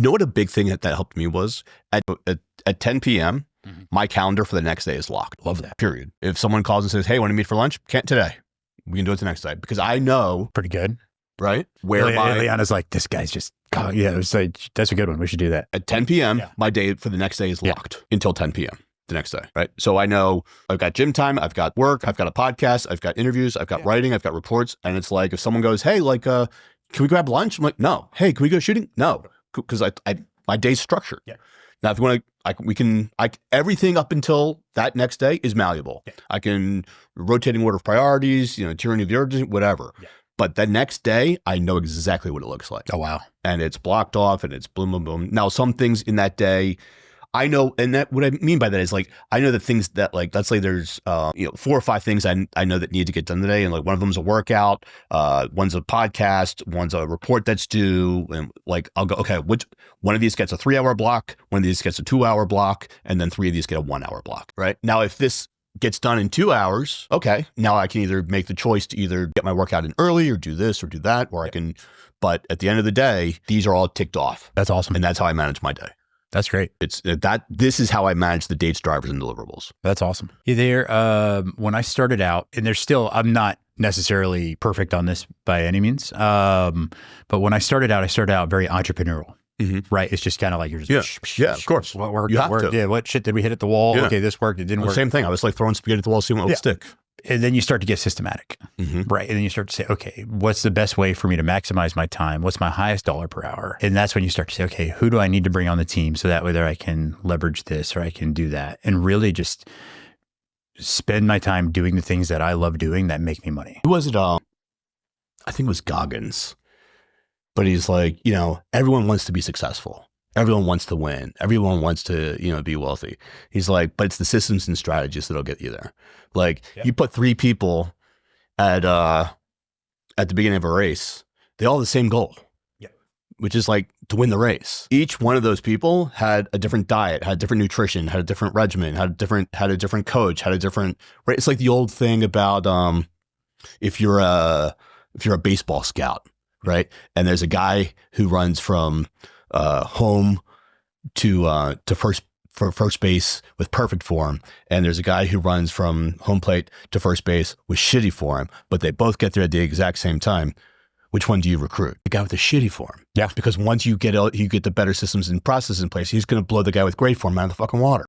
You know what a big thing that helped me was at 10 p.m., my calendar for the next day is locked. Love that. Period. If someone calls and says, hey, want to meet for lunch? Can't today. We can do it the next day because I know. Pretty good. Right? Where Liana's like, this guy's just, yeah, it was like, that's a good one. We should do that. At 10 p.m., my day for the next day is locked until 10 p.m. the next day, right? So I know I've got gym time, I've got work, I've got a podcast, I've got interviews, I've got writing, I've got reports. And it's like, if someone goes, hey, like, can we grab lunch? I'm like, no. Hey, can we go shooting? No. Because my day's structured. Yeah. Now, if you want to, everything up until that next day is malleable. Yeah. I can rotating order of priorities, tyranny of the urgency, whatever. Yeah. But the next day, I know exactly what it looks like. Oh, wow. And it's blocked off and it's boom, boom, boom. Now, some things in that day, I know, and that what I mean by that is like, I know the things that like, let's say there's, 4 or 5 things I know that need to get done today. And like one of them's a workout, one's a podcast, one's a report that's due. And like, I'll go, okay, which one of these gets a 3-hour block, one of these gets a 2-hour block, and then 3 of these get a 1-hour block, right? Now, if this gets done in 2 hours, okay, now I can either make the choice to either get my workout in early or do this or do that, or I can, but at the end of the day, these are all ticked off. That's awesome. And that's how I manage my day. That's great. This is how I manage the dates, drivers, and deliverables. That's awesome. When I started out, and I'm not necessarily perfect on this by any means. But when I started out very entrepreneurial, right? It's just kind of like you're just, yeah, of course. What worked? You have to. Yeah, what shit did we hit at the wall? Yeah. Okay, this worked. It didn't work. Same thing. I was like throwing spaghetti at the wall, seeing what would stick. And then you start to get systematic, right? And then you start to say, okay, what's the best way for me to maximize my time? What's my highest dollar per hour? And that's when you start to say, okay, who do I need to bring on the team so that whether I can leverage this or I can do that, and really just spend my time doing the things that I love doing that make me money. Who was it? I think it was Goggins, but he's like, everyone wants to be successful. Everyone wants to win. Everyone wants to, be wealthy. He's like, but it's the systems and strategies that'll get you there. Like you put 3 people at the beginning of a race, they all have the same goal, which is like to win the race. Each one of those people had a different diet, had different nutrition, had a different regimen, had a different coach, had a different, right? It's like the old thing about, if you're a baseball scout, right? And there's a guy who runs from, home to first base with perfect form, and there's a guy who runs from home plate to first base with shitty form, but they both get there at the exact same time. Which one do you recruit? The guy with the shitty form. Yeah, because once you get the better systems and processes in place, he's going to blow the guy with great form out of the fucking water.